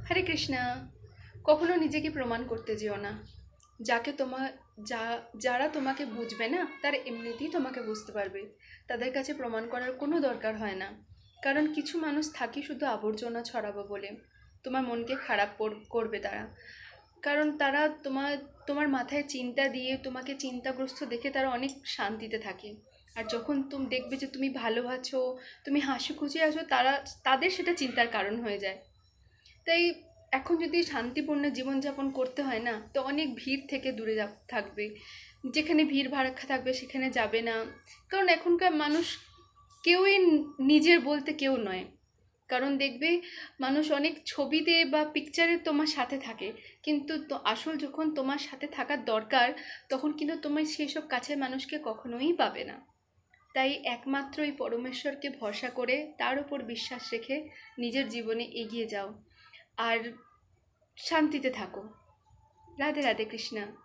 হরে কৃষ্ণা। কখনো নিজেকে প্রমাণ করতে যেও না। যাকে তোমার যা যারা তোমাকে বুঝবে না তারা এমনিতেই তোমাকে বুঝতে পারবে। তাদের কাছে প্রমাণ করার কোনো দরকার হয় না। কারণ কিছু মানুষ থাকে শুধু আবর্জনা ছড়াবো বলে। তোমার মনকে খারাপ করবে তারা। কারণ তারা তোমার মাথায় চিন্তা দিয়ে তোমাকে চিন্তাগ্রস্ত দেখে তারা অনেক শান্তিতে থাকে। আর যখন তুমি দেখবে যে তুমি ভালো আছো, তুমি হাসি খুশি আছো, তাদের সেটা চিন্তার কারণ হয়ে যায়। তাই এখন যদি শান্তিপূর্ণ জীবনযাপন করতে হয় না, তো অনেক ভিড় থেকে দূরে থাকবে। যেখানে ভিড় ভাড়াক্কা থাকবে সেখানে যাবে না। কারণ এখনকার মানুষ কেউই নিজের বলতে কেউ নয়। কারণ দেখবে মানুষ অনেক ছবিতে বা পিকচারে তোমার সাথে থাকে, কিন্তু তো আসল যখন তোমার সাথে থাকার দরকার, তখন কিন্তু তুমি সেসব কাছের মানুষকে কখনোই পাবে না। তাই একমাত্র এই পরমেশ্বরকে ভরসা করে তার উপর বিশ্বাস রেখে নিজের জীবনে এগিয়ে যাও। আর শান্তিতে থাকো। রাধে রাধে কৃষ্ণা।